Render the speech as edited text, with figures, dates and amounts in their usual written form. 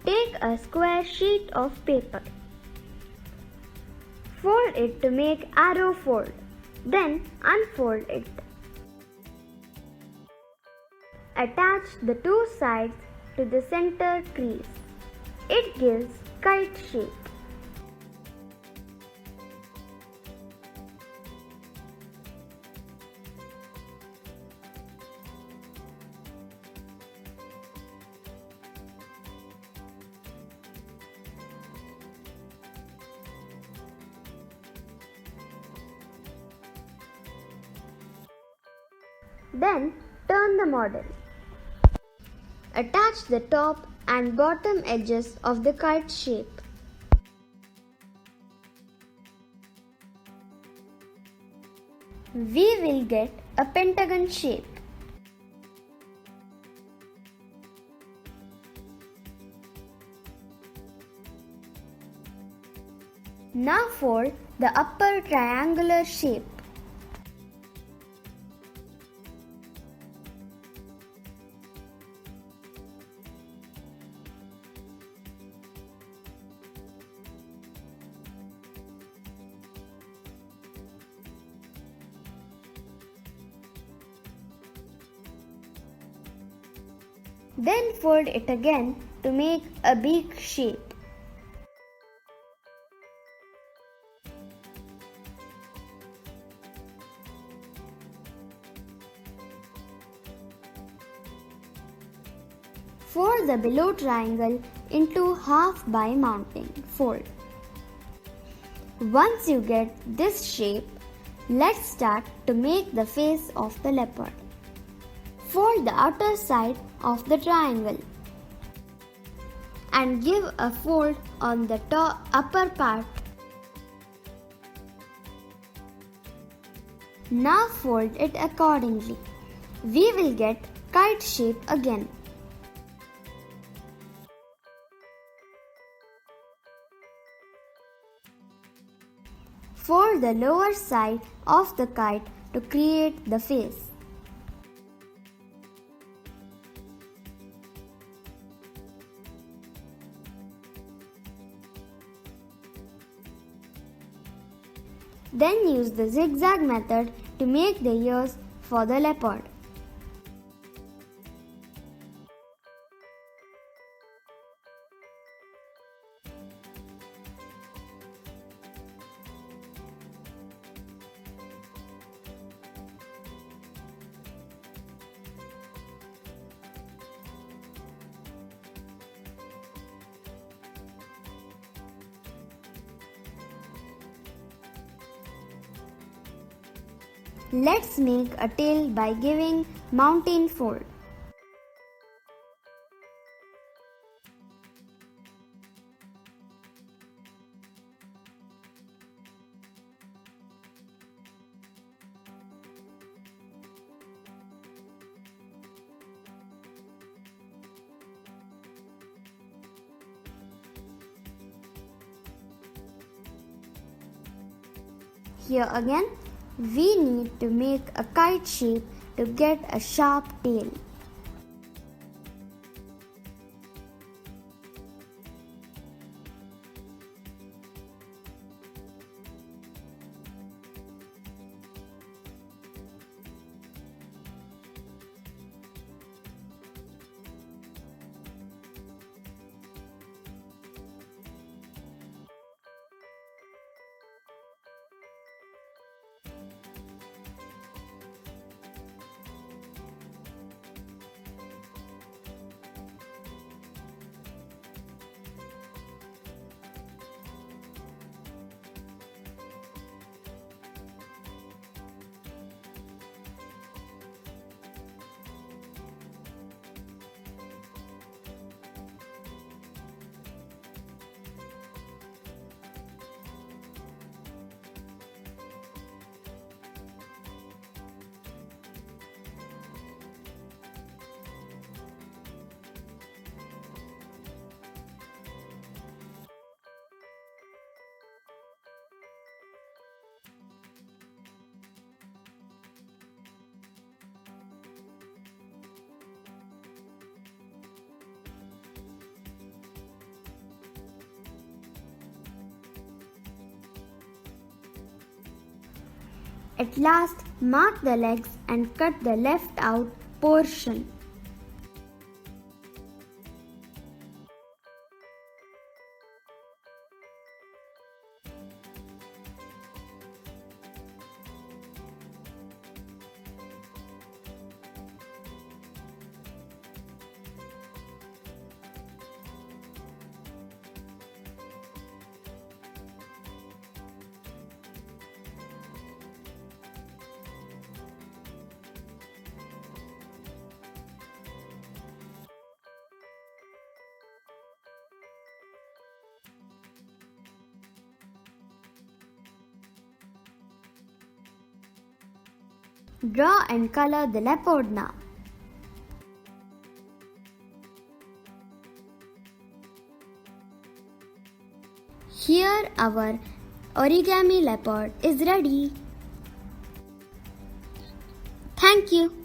Take a square sheet of paper. Fold it to make arrow fold. Then unfold it. Attach the two sides to the center crease. It gives kite shape. Then turn the model. Attach the top and bottom edges of the kite shape. We will get a pentagon shape. Now fold the upper triangular shape. Then fold it again to make a beak shape. Fold the below triangle into half by mounting. Fold. Once you get this shape, let's start to make the face of the leopard. Fold the outer side of the triangle and give a fold on the upper part. Now fold it accordingly. We will get kite shape again. Fold the lower side of the kite to create the face. Then use the zigzag method to make the ears for the leopard. Let's make a tail by giving mountain fold. Here again, we need to make a kite shape to get a sharp tail. At last, mark the legs and cut the left out portion. Draw and color the leopard now. Here our origami leopard is ready. Thank you.